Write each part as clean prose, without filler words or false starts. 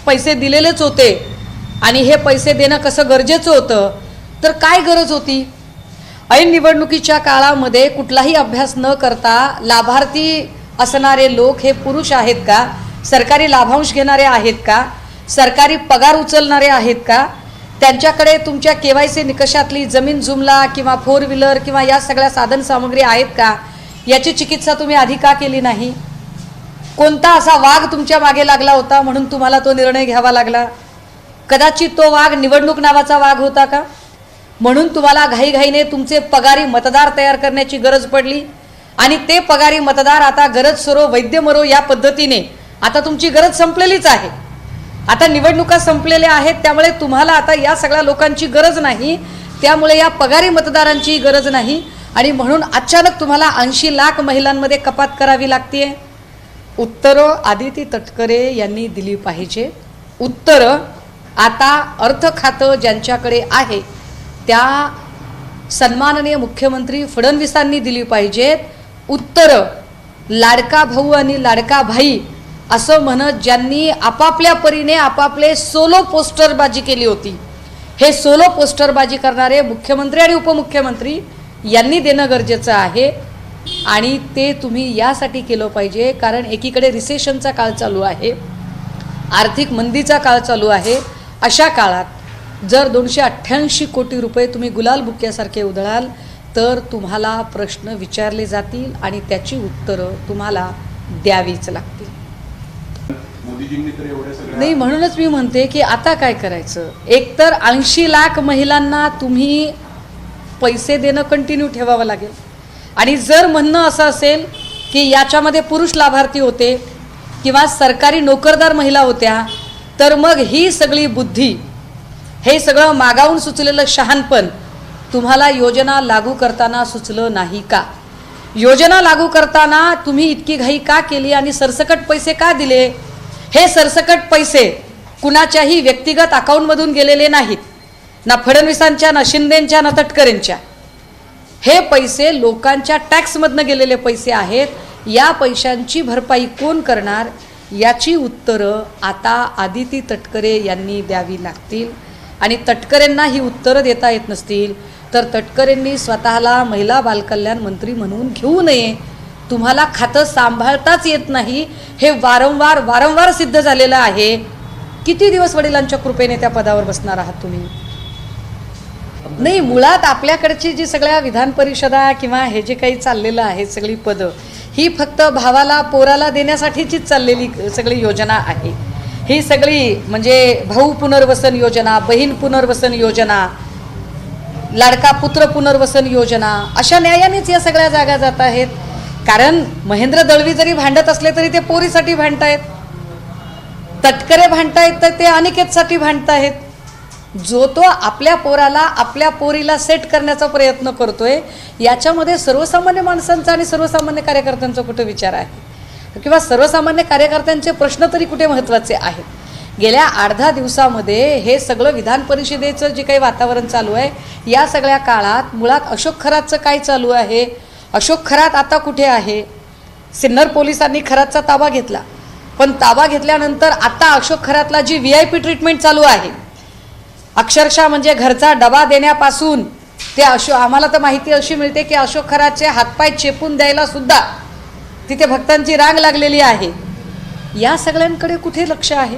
पैसे दिलेलेच होते आणि हे पैसे देणं कसं गरजेचं होतं, तर काय गरज होती? ऐन निवडणुकीच्या काळामध्ये कुठलाही अभ्यास न करता लाभार्थी असणारे लोक हे पुरुष आहेत का, सरकारी लाभांश घेणारे आहेत का, सरकारी पगार उचलणारे आहेत का, त्यांच्याकडे तुमच्या KYC निकषातली जमीन जुमला किंवा 4 व्हीलर किंवा या सगळ्या साधन सामग्री आहेत का, याची चिकित्सा तुम्ही आधी का केली नाही? कोणता असा वाघ तुमच्या मागे लागला होता म्हणून तुम्हाला तो निर्णय घ्यावा लागला? कदाचित तो वाघ निवडणूक नावाचा वाघ होता का, म्हणून तुम्हाला घाईघाईने तुमचे पगारी मतदार तयार करण्याची गरज पडली आणि ते पगारी मतदार आता गरज सरो वैद्य मरो या पद्धतीने आता तुमची गरज संपलेलीच आहे. आता निवडणुका संपलेल्या आहेत, त्यामुळे तुम्हाला आता या सगळ्या लोकांची गरज नाही, त्यामुळे या पगारी मतदारांची गरज नाही आणि म्हणून अचानक तुम्हाला 80 लाख महिलांमध्ये कपात करावी लागते. उत्तरं आदिती तटकरे यांनी दिली पाहिजे. उत्तरं आता अर्थ खातं ज्यांच्याकडे आहे त्या सन्माननीय मुख्यमंत्री फडणवीसांनी दिली पाहिजेत. उत्तरं लाडका भाऊ आणि लाडका भाई असं म्हणत ज्यांनी आपापल्या परीने आपापले सोलो पोस्टरबाजी केली होती, हे सोलो पोस्टरबाजी करणारे मुख्यमंत्री आणि उपमुख्यमंत्री यांनी देणं गरजेचं आहे. आणि ते तुम्ही यासाठी केलं पाहिजे कारण एकीकडे रिसेशनचा काळ चालू आहे, आर्थिक मंदीचा काळ चालू आहे. अशा काळात जर 288 कोटी रुपये तुम्ही गुलाल बुक्क्यासारखे उधळाल तर तुम्हाला प्रश्न विचारले जातील आणि त्याची उत्तरं तुम्हाला द्यावीच लागतील. नाही, म्हणूनच मी म्हणते की आता काय करायचं, एकतर 80 लाख महिलांना तुम्ही पैसे देणं कंटिन्यू ठेवावं लागेल आणि जर म्हणणं असं असेल की याच्यामध्ये पुरुष लाभार्थी होते किंवा सरकारी नोकरदार महिला होत्या तर मग ही सगळी बुद्धी, हे सगळं मागावून सुचलेलं शहाणपण तुम्हाला योजना लागू करताना सुचलं नाही का? योजना लागू करताना तुम्ही इतकी घाई का केली आणि सरसकट पैसे का दिले? हे सरसकट पैसे कुणाच्याही व्यक्तिगत अकाउंटमधून गेलेले नाहीत, ना फडणवीसांच्या, ना शिंदेंच्या, ना तटकरेंच्या. हे पैसे लोकांच्या टॅक्समधनं गेलेले पैसे आहेत. या पैशांची भरपाई कोण करणार याची उत्तरं आता आदिती तटकरे यांनी द्यावी लागतील. आणि तटकरेंना ही उत्तरं देता येत नसतील तर तटकरेंनी स्वतःला महिला बालकल्याण मंत्री म्हणून घेऊ नये. तुम्हाला खातं सांभाळताच येत नाही हे वारंवार सिद्ध झालेलं आहे. किती दिवस वडिलांच्या कृपेने त्या पदावर बसणार आहात तुम्ही? नाही, मुळात आपल्याकडची जी सगळ्या विधान परिषदा किंवा हे जे काही चाललेलं आहे सगळी पदं ही फक्त भावाला पोराला देण्यासाठीचीच चाललेली सगळी योजना आहे. ही सगळी म्हणजे भाऊ पुनर्वसन योजना, बहीण पुनर्वसन योजना, लाडका पुत्र पुनर्वसन योजना, अशा न्यायानेच या सगळ्या जागा जात आहेत. कारण महेंद्र दळवी जरी भांडत असले तरी ते पोरीसाठी भांडतायत, तटकरे भांडतायत तर ते अनिकेतसाठी भांडतायत. जो तो आपल्या पोराला आपल्या पोरीला सेट करण्याचा प्रयत्न करतोय याच्यामध्ये सर्वसामान्य माणसांचा आणि सर्वसामान्य कार्यकर्त्यांचा कुठे विचार आहे किंवा सर्वसामान्य कार्यकर्त्यांचे प्रश्न तरी कुठे महत्त्वाचे आहेत? गेल्या 8-10 दिवसामध्ये हे सगळं विधान परिषदेचं जे काही वातावरण चालू आहे या सगळ्या काळात मुळात अशोक खरातचं काय चालू आहे? अशोक खरात आता कुठे आहे? सिन्नर पोलिसांनी खरातचा ताबा घेतला, पण ताबा घेतल्यानंतर आता अशोक खरातला जी VIP ट्रीटमेंट चालू आहे, अक्षरशः म्हणजे घरचा डबा देण्यापासून ते आम्हाला तर माहिती अशी मिळते की अशोक खरातचे हातपाय चेपून द्यायला सुद्धा तिथे भक्तांची रांग लागलेली आहे. या सगळ्यांकडे कुठे लक्ष आहे?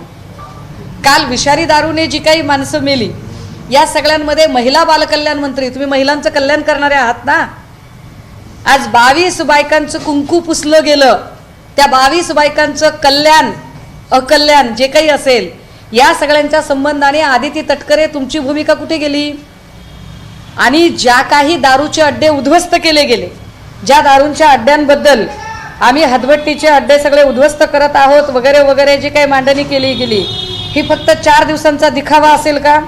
काल विषारी दारूने जी काही माणसं मेली या सगळ्यांमध्ये महिला बालकल्याण मंत्री, तुम्ही महिलांचं कल्याण करणारे आहात ना. आज 22 बायकांचं कुंकू पुसलं गेलं, त्या 22 बायकांचं कल्याण अकल्याण जे काही असेल या सगळ्यांच्या संबंधाने आदिती तटकरे तुमची भूमिका कुठे गेली? आणि ज्या काही दारूचे अड्डे उद्ध्वस्त केले गेले, ज्या दारूंच्या अड्ड्यांबद्दल आम्ही हदवट्टीचे अड्डे सगळे उद्ध्वस्त करत आहोत वगैरे वगैरे जी काही मांडणी केली गेली, ही फक्त 4 दिवसांचा दिखावा असेल का?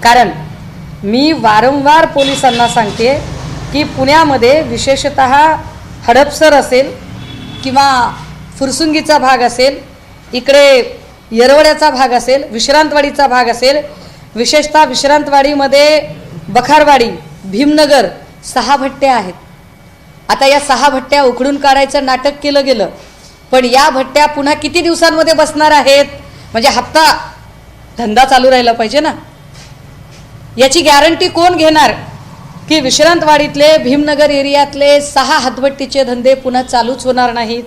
कारण मी वारंवार पोलिसांना सांगते की पुण्यामध्ये विशेषतः हडपसर असेल किंवा फुरसुंगीचा भाग असेल, इकडे येरवड्याचा भाग असेल, विश्रांतवाडीचा भाग असेल, विशेषतः विश्रांतवाडीमध्ये बखारवाडी, भीमनगर 6 भट्ट्या आहेत. आता या 6 भट्ट्या उखडून काढायचं नाटक केलं गेलं, पण या भट्ट्या पुन्हा किती दिवसांमध्ये बसणार आहेत? म्हणजे हप्ता धंदा चालू राहिला पाहिजे ना. याची गॅरंटी कोण घेणार की विश्रांतवाडीतले भीमनगर एरियातले 6 हातभट्टीचे धंदे पुन्हा चालूच होणार नाहीत?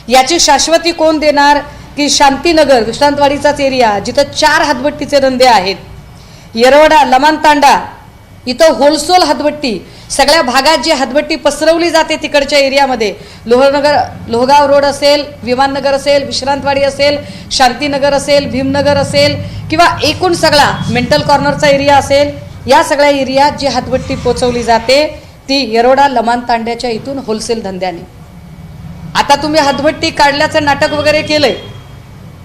याची शाश्वती कोण देणार की शांतीनगर विश्रांतवाडीचाच एरिया जिथं 4 हातभट्टीचे धंदे आहेत, येरवडा लमानतांडा इथं होलसेल हातभट्टी, सगळ्या भागात जी हातभट्टी पसरवली जाते तिकडच्या एरियामध्ये, लोहगाव रोड असेल, विमाननगर असेल, विश्रांतवाडी असेल, शांतीनगर असेल, भीमनगर असेल किंवा एकूण सगळा मेंटल कॉर्नरचा एरिया असेल, या सगळ्या एरियात जी हातभट्टी पोचवली जाते ती येरवडा लमानतांड्याच्या इथून होलसेल धंद्याने. आता तुम्ही हातभट्टी काढल्याचं नाटक वगैरे केलंय,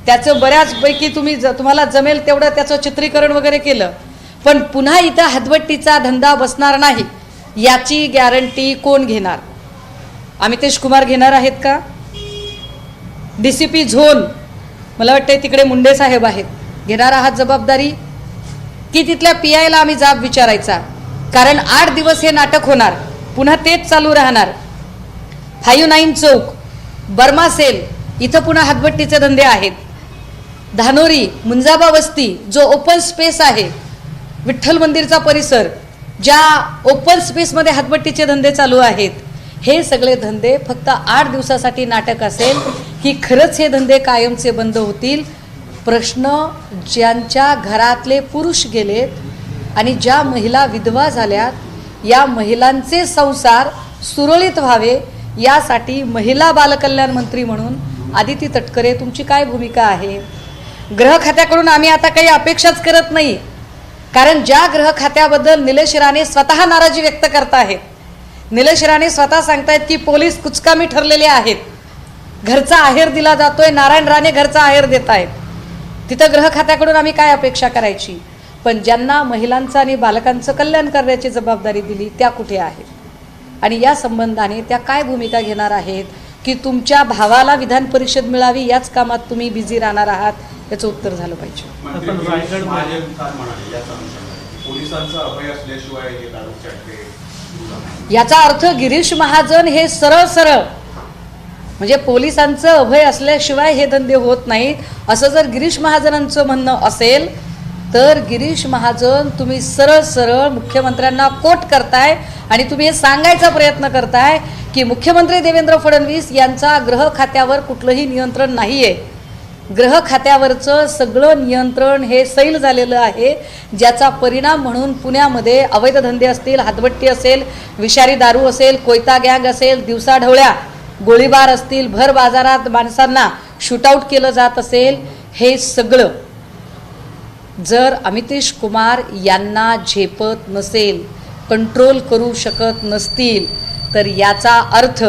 त्याचं बऱ्याचपैकी तुम्हाला जमेल तेवढं त्याचं चित्रीकरण वगैरे केलं, पण पुन्हा इथं हातभट्टीचा धंदा बसणार नाही याची गॅरंटी कोण घेणार? अमितेश कुमार घेणार आहेत का? DCP झोन मला वाटतं तिकडे मुंडे साहेब आहेत, घेणार आहात जबाबदारी की तिथल्या PIला आम्ही जाब विचारायचा? कारण 8 दिवस हे नाटक होणार, पुन्हा तेच चालू राहणार. 59 चौक, बर्मा सेल इथं पुन्हा हातभट्टीचे धंदे आहेत. धानोरी मुंजाबा वस्ती जो ओपन स्पेस आहे, विठ्ठल मंदिरचा परिसर, ज्या ओपन स्पेसमध्ये हातभट्टीचे धंदे चालू आहेत, हे सगळे धंदे फक्त 8 दिवसासाठी नाटक असेल की खरंच हे धंदे कायमचे बंद होतील? प्रश्न ज्यांच्या घरातले पुरुष गेलेत आणि ज्या महिला विधवा झाल्यात, या महिलांचे संसार सुरळीत व्हावे यासाठी महिला बालकल्याण मंत्री म्हणून आदिती तटकरे तुमची काय भूमिका आहे? गृह खात्याकडून आम्ही आता काही अपेक्षाच करत नाही, कारण ज्या गृह खात्याबद्दल निलेश राणे स्वतः नाराजी व्यक्त करत आहेत, निलेश राणे स्वतः सांगतायत की पोलीस कुचकामी ठरलेले आहेत, घरचा आहेर दिला जातोय, नारायण राणे घरचा आहेर देत आहेत, तिथं गृह खात्याकडून आम्ही काय अपेक्षा करायची? पण ज्यांना महिलांचं आणि बालकांचं कल्याण करण्याची जबाबदारी दिली त्या कुठे आहेत? आणि या संबंधाने त्या काय भूमिका घेणार आहेत की तुमच्या भावाला विधान परिषद मिळावी याच कामात तुम्ही बिझी राहणार आहात? याचं उत्तर झालं पाहिजे. याचा अर्थ गिरीश महाजन हे सरळ सरळ म्हणजे पोलिसांचं अभय असल्याशिवाय हे धंदे होत नाहीत असं जर गिरीश महाजनांचं म्हणणं असेल तर गिरीश महाजन तुम्ही सरळ सरळ मुख्यमंत्र्यांना कोट करताय आणि तुम्ही हे सांगायचा प्रयत्न करताय की मुख्यमंत्री देवेंद्र फडणवीस यांचा गृह खात्यावर कुठलंही नियंत्रण नाही आहे. गृह खात्यावरचं सगळं नियंत्रण हे सैल झालेलं आहे, ज्याचा परिणाम म्हणून पुण्यामध्ये अवैध धंदे असतील, हातभट्टी असेल, विषारी दारू असेल, कोयता गँग असेल, दिवसाढवळ्या गोळीबार असतील, भर बाजारात माणसांना शूटआउट केलं जात असेल, हे सगळं जर अमितेश कुमार यांना झेपत नसेल, कंट्रोल करू शकत नसतील तर याचा अर्थ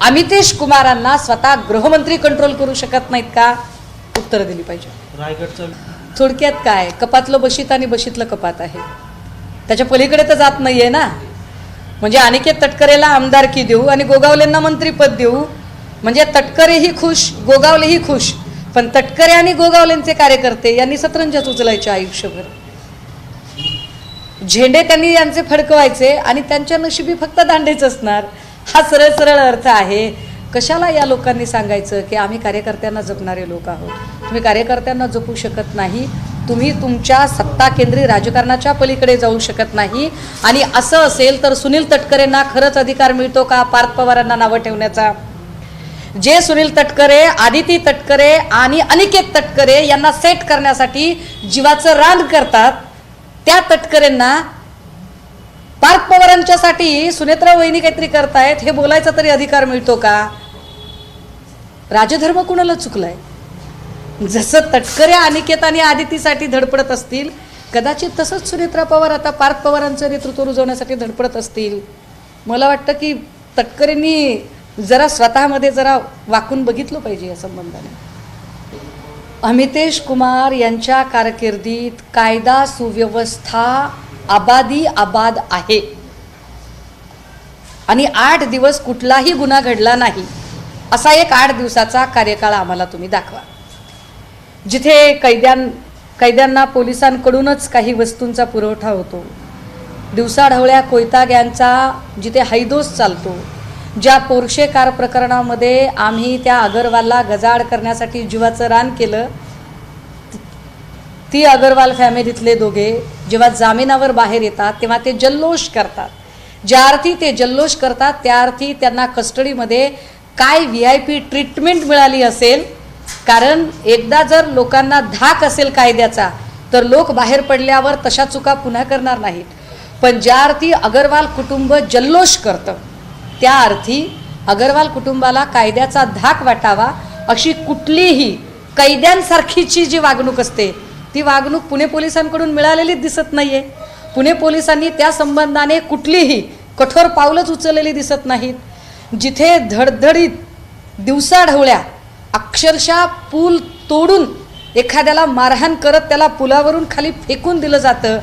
अमितेश कुमारांना स्वतः गृहमंत्री कंट्रोल करू शकत नाहीत का? उत्तर दिली पाहिजे. रायगडचं थोडक्यात काय, कपातलं बशीत आणि बशीतलं कपात आहे, त्याच्या पलीकडे तर जात नाहीये ना. म्हणजे अनिकेत तटकरेला आमदारकी देऊ आणि गोगावलेंना मंत्रीपद देऊ म्हणजे तटकरेही खुश, गोगावलेही खुश, पण तटकरे आणि गोगावलेंचे कार्यकर्ते यांनी सतरंजाच उचलायचे आयुष्यभर. झेंडे त्यांनी यांचे फडकवायचे आणि त्यांच्या नशिबी फक्त दांडेच असणार. हा सरळ सरळ अर्थ आहे. कशाला या लोकांनी सांगायचं की आम्ही कार्यकर्त्यांना जपणारे लोक आहोत? तुम्ही कार्यकर्त्यांना जपू शकत नाही, तुम्ही तुमच्या सत्ता केंद्रीय राजकारणाच्या पलीकडे जाऊ शकत नाही. आणि असं असेल तर सुनील तटकरेंना खरंच अधिकार मिळतो का पार्थ पवारांना नावं ठेवण्याचा? जे सुनील तटकरे, आदिती तटकरे आणि अनिकेत तटकरे यांना सेट करण्यासाठी जीवाचं रान करतात, त्या तटकरेंना पार्थ पवारांच्यासाठी सुनेत्रा वहिनी काहीतरी करतायत हे बोलायचा तरी अधिकार मिळतो का? राजधर्म कुणाला चुकलाय? जसं तटकरे अनिकेत आणि आदितीसाठी धडपडत असतील, कदाचित तसंच सुनेत्रा पवार आता पार्थ पवारांचं नेतृत्व रुजवण्यासाठी धडपडत असतील. मला वाटतं की तटकरेंनी जरा स्वतःमध्ये जरा वाकून बघितलं पाहिजे या संबंधाने. अमितेश कुमार यांच्या कारकिर्दीत कायदा सुव्यवस्था आबादी आबाद आहे आणि 8 दिवस कुठलाही गुन्हा घडला नाही असा एक 8 दिवसाचा कार्यकाळ आम्हाला तुम्ही दाखवा. जिथे कैद्यांना पोलिसांकडूनच काही वस्तूंचा पुरवठा होतो, दिवसाढवळ्या कोयता गँगचा जिथे हैदोस चालतो, ज्या पोर्शे कार प्रकरणामध्ये आम्ही त्या अगरवालला गजाआड करण्यासाठी जीवाचं रान केलं, ती अगरवाल फॅमिलीतले दोघे जेव्हा जामिनावर बाहेर येतात तेव्हा ते जल्लोष करतात. ज्या अर्थी ते जल्लोष करतात त्या अर्थी त्यांना कस्टडीमध्ये काय VIP ट्रीटमेंट मिळाली असेल. कारण एकदा जर लोकांना धाक असेल कायद्याचा तर लोक बाहेर पडल्यावर तशा चुका पुन्हा करणार नाहीत. पण ज्या अर्थी अगरवाल कुटुंब जल्लोष करतं त्या अर्थी अगरवाल कुटुंबाला कायद्याचा धाक वाटावा अशी कुठलीही कैद्यांसारखीची जी वागणूक असते ती वागणूक पुणे पोलिसांकडून मिळालेलीच दिसत नाहीये. पुणे पोलिसांनी त्या संबंधाने कुठलीही कठोर पावलंच उचललेली दिसत नाहीत. जिथे धडधडीत दिवसाढवळ्या अक्षरशः पूल तोडून एखाद्याला मारहाण करत त्याला पुलावरून खाली फेकून दिलं जातं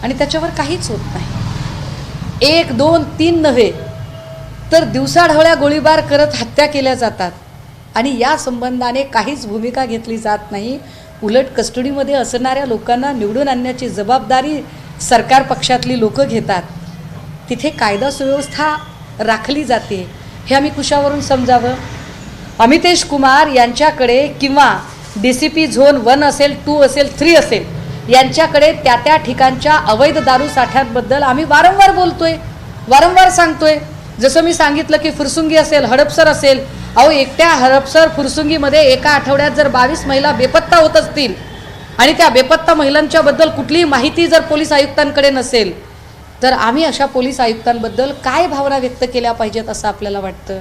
आणि त्याच्यावर काहीच होत नाही. 1, 2, 3 नव्हे तर दिवसाढवळ्या गोळीबार करत हत्या केल्या जातात आणि या संबंधाने काहीच भूमिका घेतली जात नाही. उलट कस्टडीमध्ये असणाऱ्या लोकांना निवडून आणण्याची जबाबदारी सरकार पक्षातली लोक घेतात. तिथे कायदा सुव्यवस्था राखली जाते हे आम्ही कुशावरून समजावं. अमितेश कुमार यांच्याकडे किंवा DCP झोन 1 असेल 2 असेल 3 असेल यांच्याकडे त्या त्या ठिकाणच्या अवैध दारू साठ्यांबद्दल आम्ही वारंवार बोलतोय, वारंवार सांगतोय. जसं मी सांगितलं की फुरसुंगी असेल, हडपसर असेल, अहो एकट्या हडपसर फुरसुंगीमध्ये एका आठवड्यात जर 22 महिला बेपत्ता होत असतील आणि त्या बेपत्ता महिलांच्याबद्दल कुठलीही माहिती जर पोलीस आयुक्तांकडे नसेल तर आम्ही अशा पोलीस आयुक्तांबद्दल काय भावना व्यक्त केल्या पाहिजेत असं आपल्याला वाटतं.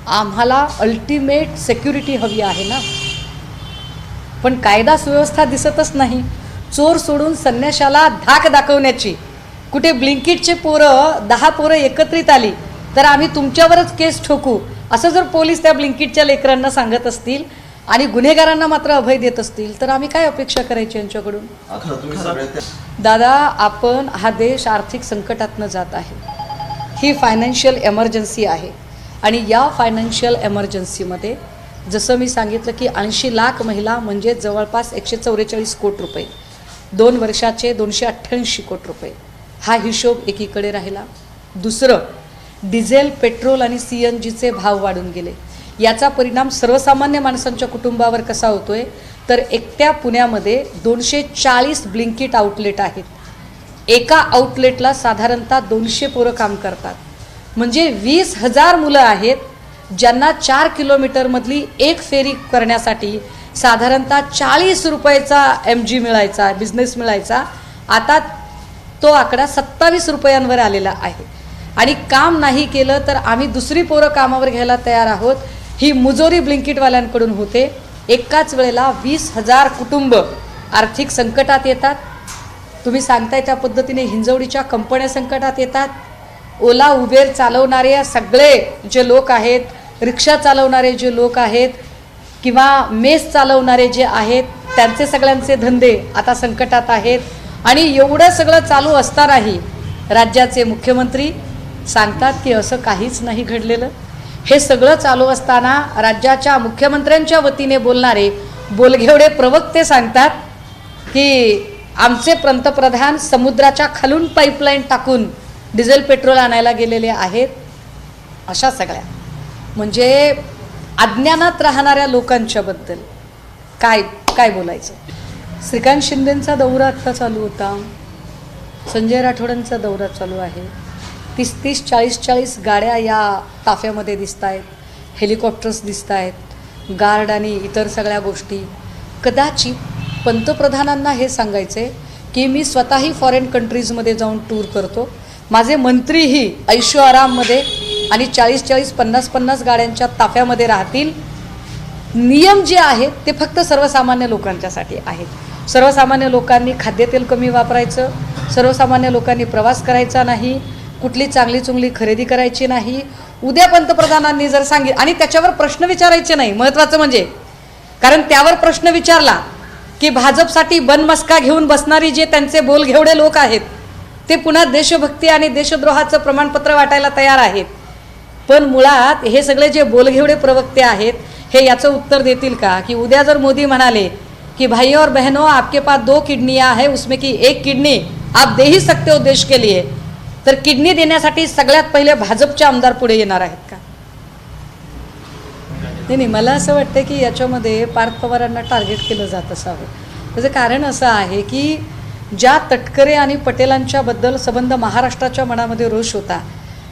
आम्हाला अल्टिमेट सिक्युरिटी हवी आहे ना, पण कायदा सुव्यवस्था दिसतच नाही. चोर सोडून संन्याशाला धाक दाखवण्याची कुठे ब्लिंकिटचे पोरं 10 पोरं एकत्रित आली तर आम्ही तुमच्यावरच केस ठोकू असं जर पोलीस त्या ब्लिंकिटच्या लेकरांना सांगत असतील आणि गुन्हेगारांना मात्र अभय देत असतील तर आम्ही काय अपेक्षा करायची यांच्याकडून. दादा, आपण हा देश आर्थिक संकटातनं जात आहे. ही फायनान्शियल एमर्जन्सी आहे आणि या फायनान्शियल एमर्जन्सीमध्ये जसं मी सांगितलं की 80 लाख महिला म्हणजे जवळपास 144 कोटी रुपये, 2 वर्षाचे 288 कोटी रुपये हा हिशोब एकीकडे राहिला. दुसरं, डिझेल, पेट्रोल आणि CNGचे भाव वाढून गेले. याचा परिणाम सर्वसामान्य माणसांच्या कुटुंबावर कसा होतोय तर एकट्या पुण्यामध्ये 240 ब्लिंकिट आउटलेट आहेत. एका आउटलेटला साधारणतः 200 पोरं काम करतात. म्हणजे 20,000 मुलं आहेत ज्यांना 4 किलोमीटरमधली एक फेरी करण्यासाठी साधारणतः 40 रुपयाचा MG मिळायचा, बिझनेस मिळायचा. आता तो आकडा 27 रुपयांवर आलेला आहे. आणि काम नाही केलं तर आम्ही दुसरी पोरं कामावर घ्यायला तयार आहोत. ही मुजोरी ब्लिंकिटवाल्यांकडून होते. एकाच वेळेला 20,000 कुटुंब आर्थिक संकटात येतात. तुम्ही सांगताय त्या पद्धतीने हिंजवडीच्या कंपन्या संकटात येतात. ओला उबेर चालवणारे सगळे जे लोक आहेत, रिक्षा चालवणारे जे लोक आहेत किंवा मेस चालवणारे जे आहेत त्यांचे सगळ्यांचे धंदे आता संकटात आहेत. आणि एवढं सगळं चालू असतानाही राज्याचे मुख्यमंत्री सांगतात की असं काहीच नाही घडलेलं. हे सगळं चालू असताना राज्याच्या मुख्यमंत्र्यांच्या वतीने बोलणारे बोलघेवडे प्रवक्ते सांगतात की आमचे पंतप्रधान समुद्राच्या खालून पाईपलाईन टाकून डिझेल पेट्रोल आणायला गेलेले आहेत. अशा सगळ्या म्हणजे अज्ञानात राहणाऱ्या लोकांच्याबद्दल काय काय बोलायचं. श्रीकांत शिंदेंचा दौरा आत्ता चालू होता, संजय राठोडांचा दौरा चालू आहे. 30-30, 40-40 गाड्या या ताफ्यामध्ये दिसत आहेत, हेलिकॉप्टर्स दिसत आहेत, गार्ड आणि इतर सगळ्या गोष्टी. कदाचित पंतप्रधानांना हे सांगायचे की मी स्वतःही फॉरेन कंट्रीजमध्ये जाऊन टूर करतो, माझे मंत्रीही ऐशो आराममध्ये आणि 40-40, 50-50 गाड्यांच्या ताफ्यामध्ये राहतील. नियम जे आहेत ते फक्त सर्वसामान्य लोकांच्यासाठी आहेत. सर्वसामान्य लोकांनी खाद्यतेल कमी वापरायचं, सर्वसामान्य लोकांनी प्रवास करायचा नाही, कुठली चांगली चुंगली खरेदी करायची नाही. उद्या पंतप्रधानांनी जर सांगितलं आणि त्याच्यावर प्रश्न विचारायचे नाही, महत्त्वाचं म्हणजे, कारण त्यावर प्रश्न विचारला की भाजपसाठी बनमस्का घेऊन बसणारी जे त्यांचे बोलघेवडे लोक आहेत ते पुन्हा देशभक्ती आणि देशद्रोहाचं प्रमाणपत्र वाटायला तयार आहेत. पण मुळात हे सगळे जे बोलघेवडे प्रवक्ते आहेत हे याचं उत्तर देतील का की उद्या जर मोदी म्हणाले कि भाई और बहनों आपके पास 2 किडनियां हैं, उसमें की 1 किडनी आप दे ही सकते हो देश के लिए, तर किडनी देण्यासाठी सगळ्यात पहिले भाजपचे आमदार पुढे येणार आहेत का? नाही, मला असं वाटतं की याच्यामध्ये पार्थ पवारांना टार्गेट केलं जात असावं. त्याचं कारण असं आहे की ज्या तटकरे आणि पटेलांच्याबद्दल संबंध महाराष्ट्राच्या मनामध्ये रोष होता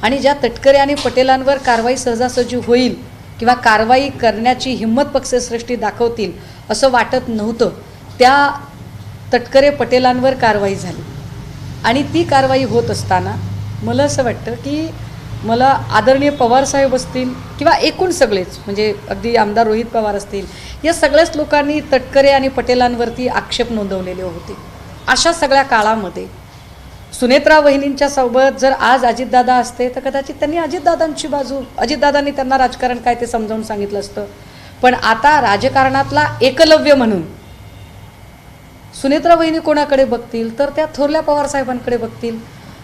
आणि ज्या तटकरे आणि पटेलांवर कारवाई सहजासहजी होईल किंवा कारवाई करण्याची हिंमत पक्षश्रेष्ठी दाखवतील असं वाटत नव्हतं, त्या तटकरे पटेलांवर कारवाई झाली. आणि ती कारवाई होत असताना मला असं वाटतं की मला आदरणीय पवारसाहेब असतील किंवा एकूण सगळेच, म्हणजे अगदी आमदार रोहित पवार असतील, या सगळ्याच लोकांनी तटकरे आणि पटेलांवरती आक्षेप नोंदवलेले होते. अशा सगळ्या काळामध्ये सुनेत्रा वहिनींच्या सोबत जर आज अजितदादा असते तर कदाचित त्यांनी अजितदादांची बाजू, अजितदादांनी त्यांना राजकारण काय ते समजावून सांगितलं असतं. पण आता राजकारणातला एकलव्य म्हणून सुनेत्रा वहिनी कोणाकडे बघतील तर त्या थोरल्या पवारसाहेबांकडे बघतील.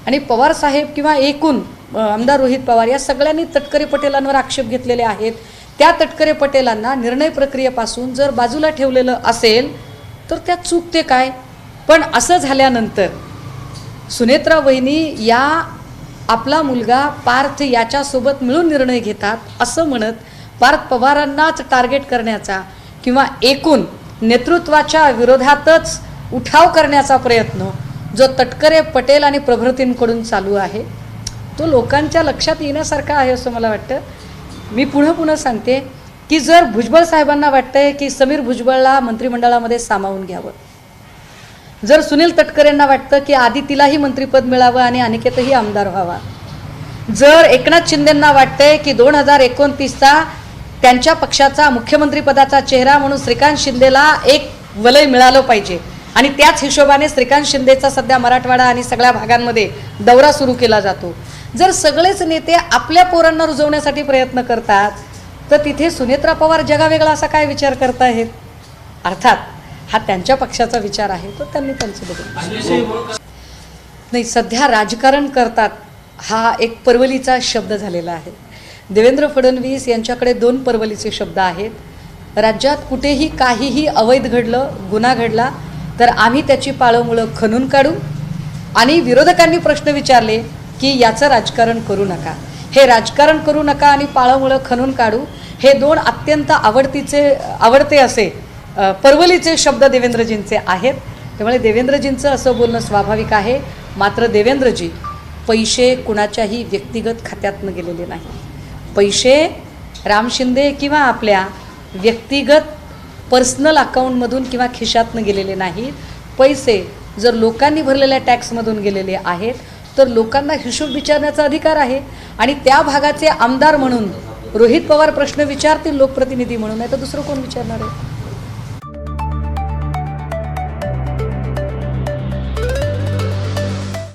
आणि पवारसाहेब किंवा एकूण आमदार रोहित पवार या सगळ्यांनी तटकरे पटेलांवर आक्षेप घेतलेले आहेत. त्या तटकरे पटेलांना निर्णय प्रक्रियेपासून जर बाजूला ठेवलेलं असेल तर त्यात चूक ते काय. पण असं झाल्यानंतर सुनेत्रा वहिनी या आपला मुलगा पार्थ याच्यासोबत मिळून निर्णय घेतात असं म्हणत पार्थ पवारांनाच टार्गेट करण्याचा किंवा एकूण नेतृत्वाच्या विरोधातच उठाव करण्याचा प्रयत्न जो तटकरे पटेल आणि प्रभृतींकडून चालू आहे तो लोकांच्या लक्षात येण्यासारखा आहे असं मला वाटतं. मी पुन्हा सांगते की जर भुजबळ साहेबांना वाटतंय की समीर भुजबळला मंत्रिमंडळामध्ये सामावून घ्यावं, जर सुनील तटकरेंना वाटतं की आदितीलाही मंत्रिपद मिळावं आणि अनिकेतही आमदार व्हावा, जर एकनाथ शिंदेंना वाटतंय की 2029चा त्यांच्या पक्षाचा मुख्यमंत्रीपदाचा चेहरा म्हणून श्रीकांत शिंदेला एक वलय मिळालं पाहिजे आणि त्याच हिशोबाने श्रीकांत शिंदेचा सध्या मराठवाडा आणि सगळ्या भागांमध्ये दौरा सुरू केला जातो, जर सगळेच नेते आपल्या पोरांना रुजवण्यासाठी प्रयत्न करतात तर तिथे सुनेत्रा पवार जगावेगळा असा काय विचार करतायत. अर्थात हा त्यांच्या पक्षाचा विचार आहे तो त्यांनी त्यांचं बघून नाही. सध्या राजकारण करतात हा एक परवलीचा शब्द झालेला आहे. देवेंद्र फडणवीस यांच्याकडे 2 परवलीचे शब्द आहेत. राज्यात कुठेही काहीही अवैध घडलं, गुन्हा घडला तर आम्ही त्याची पाळंमुळं खणून काढू आणि विरोधकांनी प्रश्न विचारले की याचं राजकारण करू नका, हे राजकारण करू नका आणि पाळंमुळं खणून काढू, हे 2 अत्यंत आवडते असे परवलीचे शब्द देवेंद्रजींचे आहेत. त्यामुळे देवेंद्रजींचं असं बोलणं स्वाभाविक आहे. मात्र देवेंद्रजी पैसे कुणाच्याही व्यक्तिगत खात्यातनं गेलेले नाही. पैसे राम शिंदे किंवा आपल्या व्यक्तिगत पर्सनल अकाउंटमधून किंवा खिशातनं गेलेले नाहीत. पैसे जर लोकांनी भरलेल्या टॅक्समधून गेलेले आहेत तर लोकांना हिशोब विचारण्याचा अधिकार आहे आणि त्या भागाचे आमदार म्हणून रोहित पवार प्रश्न विचारतील लोकप्रतिनिधी म्हणून, नाही तर दुसरं कोण विचारणार आहे.